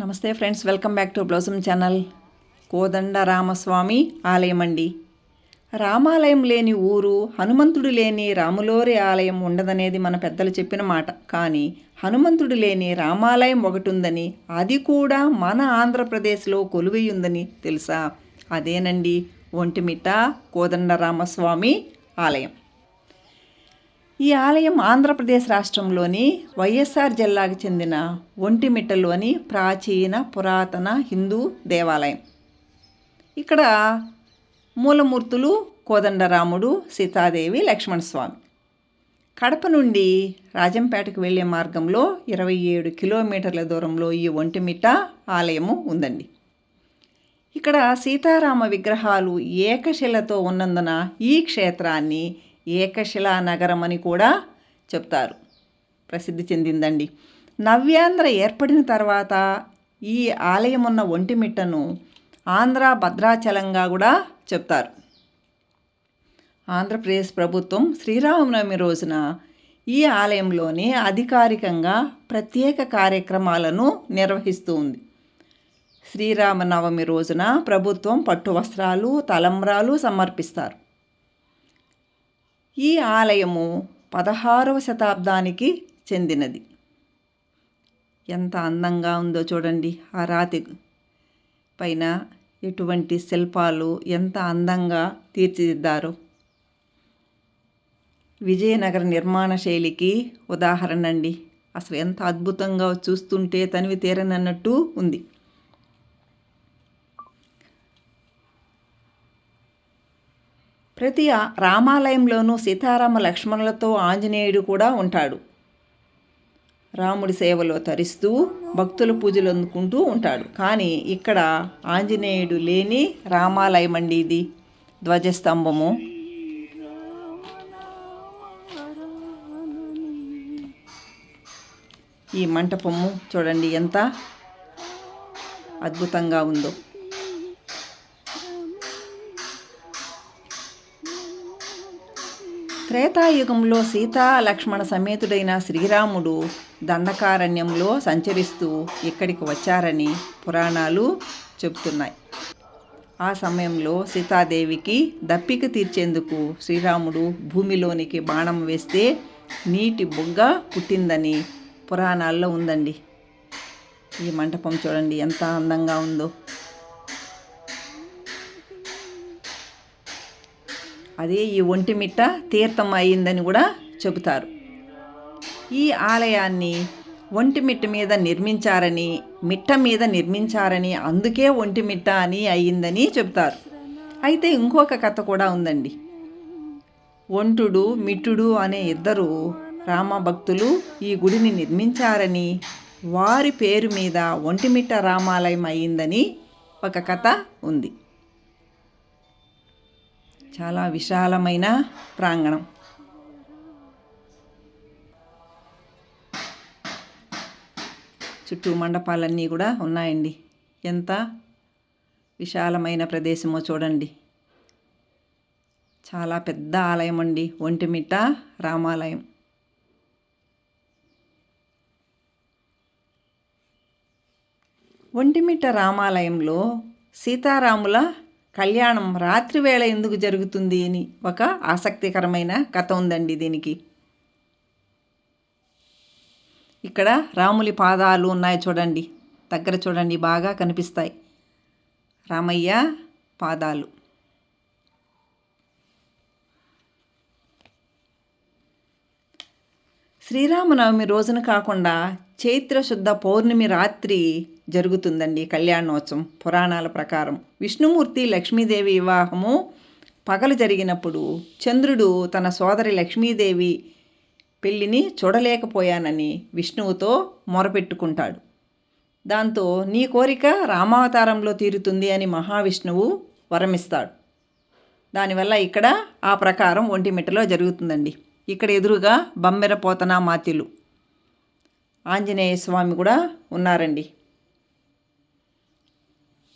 నమస్తే friends, welcome back to blossom channel. Kodanda Ramaswamy ఆలయం అండి. రామాలయం లేని ఊరు, హనుమంతుడు లేని రాములోరి ఆలయం ఉండదనేది మన పెద్దలు చెప్పిన మాట. కానీ హనుమంతుడు లేని రామాలయం ఒకటి ఉందని, అది కూడా మన ఆంధ్రప్రదేశ్లో కొలువై ఉందని తెలుసా? అదేనండి ఒంటిమిట్ట కోదండ రామస్వామి ఆలయం. ఈ ఆలయం ఆంధ్రప్రదేశ్ రాష్ట్రంలోని వైఎస్ఆర్ జిల్లాకు చెందిన ఒంటిమిట్టలోని ప్రాచీన పురాతన హిందూ దేవాలయం. ఇక్కడ మూలమూర్తులు కోదండరాముడు, సీతాదేవి, లక్ష్మణస్వామి. కడప నుండి రాజంపేటకు వెళ్ళే మార్గంలో 27 కిలోమీటర్ల దూరంలో ఈ ఒంటిమిట్ట ఆలయము ఉందండి. ఇక్కడ సీతారామ విగ్రహాలు ఏకశిలతో ఉన్నందున ఈ క్షేత్రాన్ని ఏకశిలా నగరం అని కూడా చెప్తారు. ప్రసిద్ధి చెందిందండి. నవ్యాంధ్ర ఏర్పడిన తర్వాత ఈ ఆలయం ఉన్న ఒంటిమిట్టను ఆంధ్ర భద్రాచలంగా కూడా చెప్తారు. ఆంధ్రప్రదేశ్ ప్రభుత్వం శ్రీరామనవమి రోజున ఈ ఆలయంలోనే అధికారికంగా ప్రత్యేక కార్యక్రమాలను నిర్వహిస్తూ ఉంది. శ్రీరామనవమి రోజున ప్రభుత్వం పట్టు వస్త్రాలు, తలంబ్రాలు సమర్పిస్తారు. ఈ ఆలయము 16వ శతాబ్దానికి చెందినది. ఎంత అందంగా ఉందో చూడండి. ఆ రాతి పైన ఎటువంటి శిల్పాలు ఎంత అందంగా తీర్చిదిద్దారు. విజయనగర నిర్మాణ శైలికి ఉదాహరణ అండి. అసలు ఎంత అద్భుతంగా చూస్తుంటే తనివి తీరనన్నట్టు ఉంది. ప్రతి రామాలయంలోనూ సీతారామ లక్ష్మణులతో ఆంజనేయుడు కూడా ఉంటాడు. రాముడి సేవలో తరిస్తూ భక్తుల పూజలు అందుకుంటూ ఉంటాడు. కానీ ఇక్కడ ఆంజనేయుడు లేని రామాలయం అండి ఇది. ధ్వజస్తంభము, ఈ మంటపము చూడండి ఎంత అద్భుతంగా ఉందో. త్రేతాయుగంలో సీతా లక్ష్మణ సమేతుడైన శ్రీరాముడు దండకారణ్యంలో సంచరిస్తూ ఇక్కడికి వచ్చారని పురాణాలు చెబుతున్నాయి. ఆ సమయంలో సీతాదేవికి దప్పిక తీర్చేందుకు శ్రీరాముడు భూమిలోనికి బాణం వేస్తే నీటి బుగ్గ పుట్టిందని పురాణాల్లో ఉందండి. ఈ మంటపం చూడండి ఎంత అందంగా ఉందో. అదే ఈ ఒంటిమిట్ట తీర్థం అయిందని కూడా చెబుతారు. ఈ ఆలయాన్ని ఒంటిమిట్ట మీద నిర్మించారని, మిట్ట మీద నిర్మించారని, అందుకే ఒంటిమిట్ట అని అయ్యిందని చెబుతారు. అయితే ఇంకొక కథ కూడా ఉందండి. ఒంటుడు, మిట్టుడు అనే ఇద్దరు రామభక్తులు ఈ గుడిని నిర్మించారని, వారి పేరు మీద ఒంటిమిట్ట రామాలయం అయ్యిందని ఒక కథ ఉంది. చాలా విశాలమైన ప్రాంగణం. చుట్టూ మండపాలన్నీ కూడా ఉన్నాయండి. ఎంత విశాలమైన ప్రదేశమో చూడండి. చాలా పెద్ద ఆలయం అండి ఒంటిమిట్ట రామాలయం. ఒంటిమిట్ట రామాలయంలో సీతారాముల కళ్యాణం రాత్రివేళ ఎందుకు జరుగుతుంది అని ఒక ఆసక్తికరమైన కథ ఉందండి దీనికి. ఇక్కడ రాములి పాదాలు ఉన్నాయి చూడండి, దగ్గర చూడండి బాగా కనిపిస్తాయి రామయ్య పాదాలు. శ్రీరామనవమి రోజున కాకుండా చైత్ర శుద్ధ పౌర్ణమి రాత్రి జరుగుతుందండి కళ్యాణోత్సవం. పురాణాల ప్రకారం విష్ణుమూర్తి లక్ష్మీదేవి వివాహము పగలు జరిగినప్పుడు చంద్రుడు తన సోదరి లక్ష్మీదేవి పెళ్ళిని చూడలేకపోయానని విష్ణువుతో మొరపెట్టుకుంటాడు. దాంతో నీ కోరిక రామావతారంలో తీరుతుంది అని మహావిష్ణువు వరమిస్తాడు. దానివల్ల ఇక్కడ ఆ ప్రకారం ఒంటిమిట్టలో జరుగుతుందండి. ఇక్కడ ఎదురుగా బమ్మెర పోతన మాత్యులు ఆంజనేయ స్వామి కూడా ఉన్నారండి.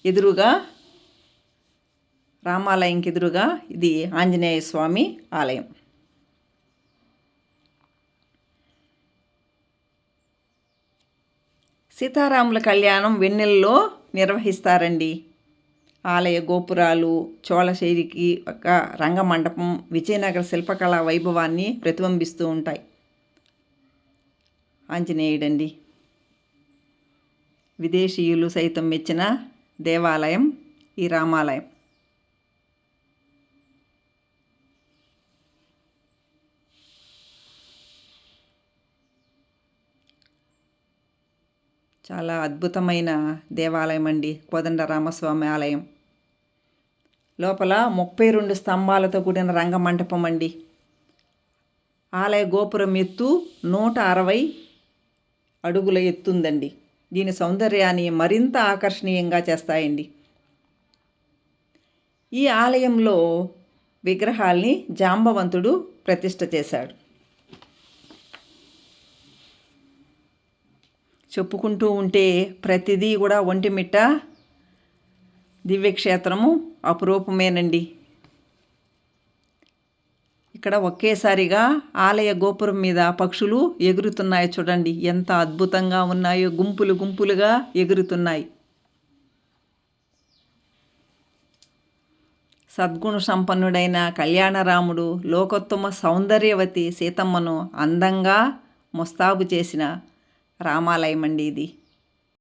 ఎదురుగా రామాలయంకి ఎదురుగా ఇది ఆంజనేయ స్వామి ఆలయం. సీతారాముల కళ్యాణం వెన్నెలలో నిర్వహిస్తారండి. ఆలయ గోపురాలు, చోళశైలికి ఒక రంగమండపం విజయనగర శిల్పకళా వైభవాన్ని ప్రతిబింబిస్తూ ఉంటాయి. ఆంజనేయుడండి, విదేశీయులు సైతం మెచ్చిన దేవాలయం ఈ రామాలయం. చాలా అద్భుతమైన దేవాలయం అండి కోదండరామస్వామి ఆలయం. లోపల 32 స్తంభాలతో కూడిన రంగమంటపం అండి. ఆలయ గోపురం ఎత్తు 160 అడుగుల ఎత్తుందండి. దీని సౌందర్యాన్ని మరింత ఆకర్షణీయంగా చేస్తాయండి. ఈ ఆలయంలో విగ్రహాల్ని జాంబవంతుడు ప్రతిష్ఠ చేశాడు. చెప్పుకుంటూ ఉంటే ప్రతిదీ కూడా ఒంటిమిట్ట దివ్యక్షేత్రము అపురూపమేనండి. ఇక్కడ ఒకేసారిగా ఆలయ గోపురం మీద పక్షులు ఎగురుతున్నాయి. చూడండి ఎంత అద్భుతంగా ఉన్నాయో, గుంపులు గుంపులుగా ఎగురుతున్నాయి. సద్గుణ సంపన్నుడైన కళ్యాణరాముడు లోకోత్తమ సౌందర్యవతి సీతమ్మను అందంగా ముస్తాబు చేసిన రామాలయం అండి ఇది.